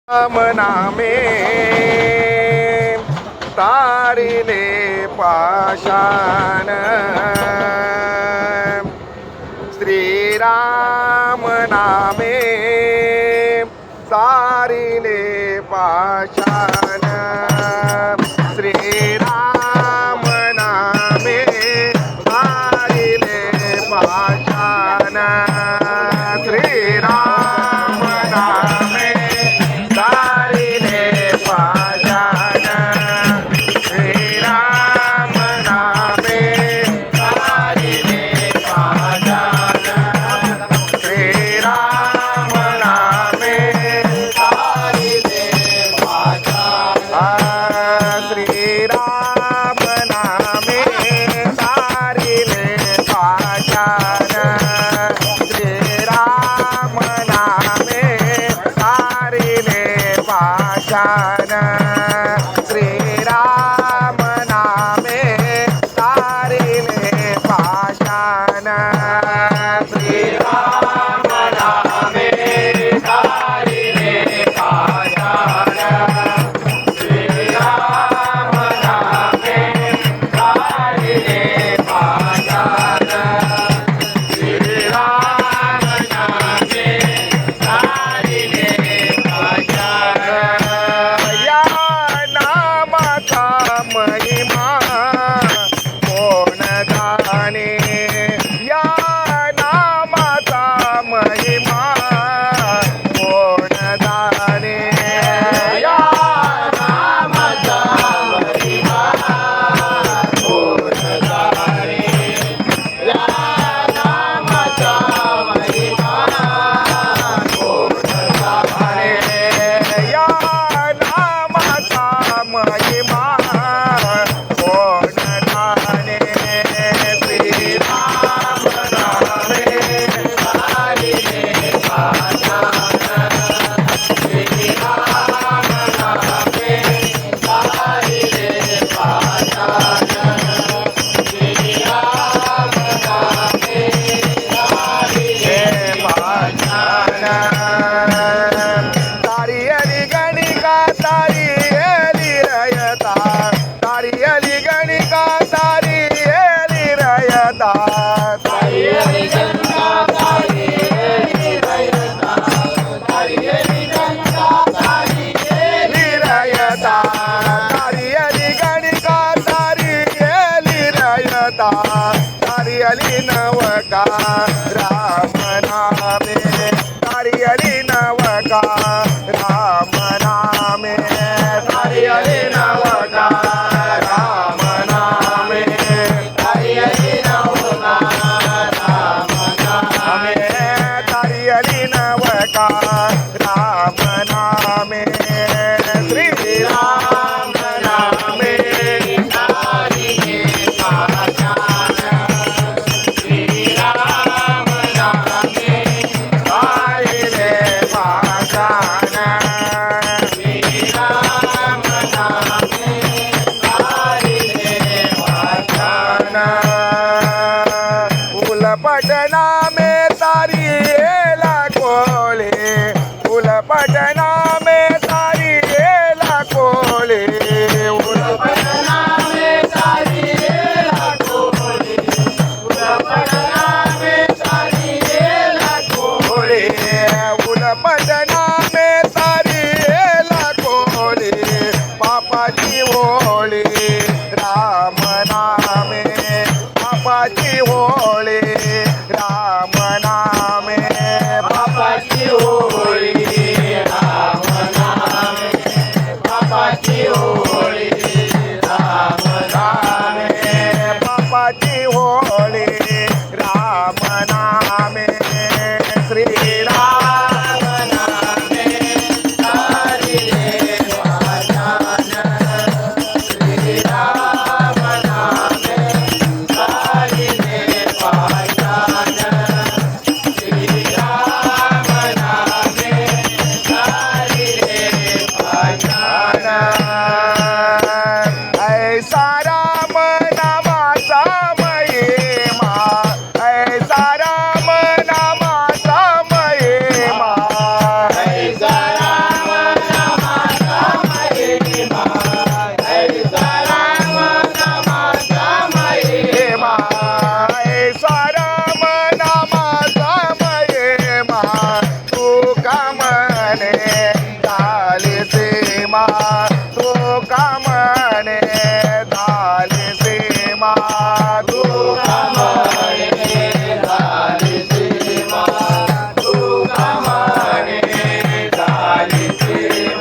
राम नामे तारिले पाषाण श्रीराम नामे तारिले पाषाण श्रीराम नामे तारिले पाषाण श्रीराम नामे तारिले पाषाण श्रीराम नामे तारिले पाषाण श्रीराम नामे तारिले पाषाण श्रीराम नामे तारिले पाषाण श्रीराम नामे तारिले पाषाण श्रीराम नामे तारिले पाषाण श्रीराम नामे तारिले पाषाण श्रीराम नामे तारिले पाषाण श्रीराम नामे तारिले पाषाण या नामाचा महिमा कोण जाणे या नामाचा महिमा कोण जाणे या नामाचा महिमा कोण जाणे या नामाचा महिमा कोण जाणे या नामाचा महिमा कोण जाणे श्रीराम नामे तारिले पाषाण श्रीराम नामे तारिले पाषाण श्रीराम नामे तारिले पाषाण तारी अली गणिका तारी एली रयता तारी अली गणिका तारी एली रयता तारी अली गणिका तारी एली रयता तारी अली गणिका तारी एली रयता तारी अली गणिका तारी एली रयता तारी अली नवका राम नामे तारी अली नवका राम नामे तारी अली नवका राम नामे तारी अली नवका राम नामे तारी अली नवका राम नामे श्रीराम नामे तारिले पाषाण श्रीराम नामे तारिले पाषाण श्रीराम नामे तारिले पाषाण उलपटना में तारी एला कोले उलपटना में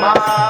आ